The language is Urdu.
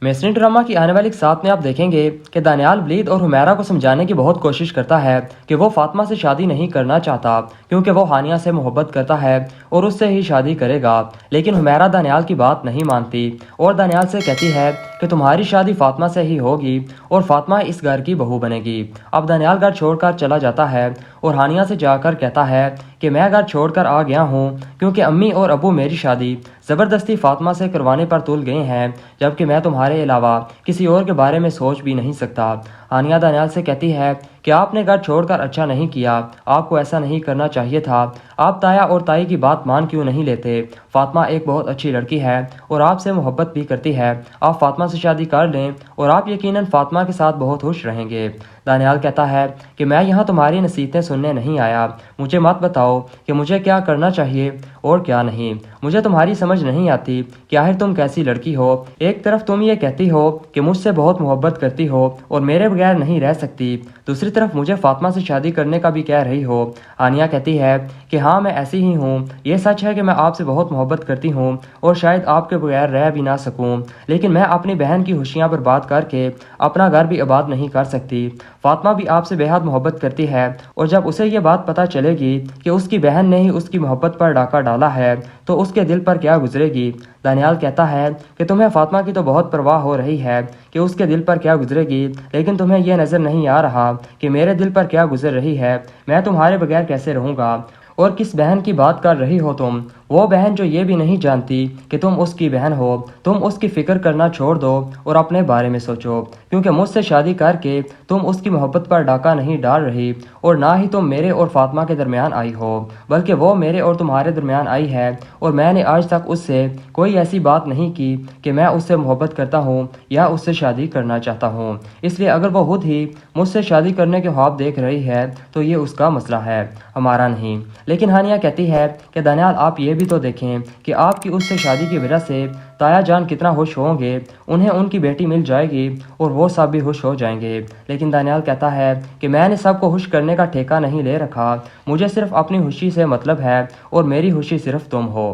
میسنی ڈرامہ کی آنے والی ساتھ میں آپ دیکھیں گے کہ دانیال ولید اور حمیرہ کو سمجھانے کی بہت کوشش کرتا ہے کہ وہ فاطمہ سے شادی نہیں کرنا چاہتا کیونکہ وہ ہانیہ سے محبت کرتا ہے اور اس سے ہی شادی کرے گا، لیکن حمیرہ دانیال کی بات نہیں مانتی اور دانیال سے کہتی ہے کہ تمہاری شادی فاطمہ سے ہی ہوگی اور فاطمہ اس گھر کی بہو بنے گی۔ اب دانیال گھر چھوڑ کر چلا جاتا ہے اور ہانیہ سے جا کر کہتا ہے کہ میں گھر چھوڑ کر آ گیا ہوں کیونکہ امی اور ابو میری شادی زبردستی فاطمہ سے کروانے پر تل گئے ہیں، جبکہ میں تمہارے علاوہ کسی اور کے بارے میں سوچ بھی نہیں سکتا۔ ہانیہ دانیال سے کہتی ہے کہ آپ نے گھر چھوڑ کر اچھا نہیں کیا، آپ کو ایسا نہیں کرنا چاہیے تھا، آپ تایا اور تائی کی بات مان کیوں نہیں لیتے؟ فاطمہ ایک بہت اچھی لڑکی ہے اور آپ سے محبت بھی کرتی ہے، آپ فاطمہ سے شادی کر لیں اور آپ یقیناً فاطمہ کے ساتھ بہت خوش رہیں گے۔ دانیال کہتا ہے کہ میں یہاں تمہاری نصیحتیں سننے نہیں آیا، مجھے مت بتاؤ کہ مجھے کیا کرنا چاہیے اور کیا نہیں، مجھے تمہاری سمجھ نہیں آتی کہ آخر تم کیسی لڑکی ہو۔ ایک طرف تم یہ کہتی ہو کہ مجھ سے بہت محبت کرتی ہو اور میرے بغیر نہیں رہ سکتی، دوسری طرف مجھے فاطمہ سے شادی کرنے کا بھی کہہ رہی ہو۔ ہانیہ کہتی ہے کہ ہاں میں ایسی ہی ہوں، یہ سچ ہے کہ میں آپ سے بہت محبت کرتی ہوں اور شاید آپ کے بغیر رہ بھی نہ سکوں، لیکن میں اپنی بہن کی خوشیاں برباد کر کے اپنا گھر بھی آباد نہیں کر سکتی۔ فاطمہ بھی آپ سے بے حد محبت کرتی ہے اور جب اسے یہ بات پتہ چلے گی کہ اس کی بہن نے ہی اس کی محبت پر ڈاکہ ڈالا ہے تو اس کے دل پر کیا گزرے گی۔ دانیال کہتا ہے کہ تمہیں فاطمہ کی تو بہت پرواہ ہو رہی ہے کہ اس کے دل پر کیا گزرے گی، لیکن تمہیں یہ نظر نہیں آ رہا کہ میرے دل پر کیا گزر رہی ہے، میں تمہارے بغیر کیسے رہوں گا۔ اور کس بہن کی بات کر رہی ہو تم؟ وہ بہن جو یہ بھی نہیں جانتی کہ تم اس کی بہن ہو۔ تم اس کی فکر کرنا چھوڑ دو اور اپنے بارے میں سوچو، کیونکہ مجھ سے شادی کر کے تم اس کی محبت پر ڈاکہ نہیں ڈال رہی اور نہ ہی تم میرے اور فاطمہ کے درمیان آئی ہو، بلکہ وہ میرے اور تمہارے درمیان آئی ہے، اور میں نے آج تک اس سے کوئی ایسی بات نہیں کی کہ میں اس سے محبت کرتا ہوں یا اس سے شادی کرنا چاہتا ہوں، اس لیے اگر وہ خود ہی مجھ سے شادی کرنے کے خواب دیکھ رہی ہے تو یہ اس کا مسئلہ ہے، ہمارا نہیں۔ لیکن ہانیہ کہتی ہے کہ دانیال آپ یہ بھی تو دیکھیں کہ آپ کی اس سے شادی کی وجہ سے تایا جان کتنا خوش ہوں گے، انہیں ان کی بیٹی مل جائے گی اور وہ سب بھی خوش ہو جائیں گے۔ لیکن دانیال کہتا ہے کہ میں نے سب کو خوش کرنے کا ٹھیکہ نہیں لے رکھا، مجھے صرف اپنی خوشی سے مطلب ہے اور میری خوشی صرف تم ہو۔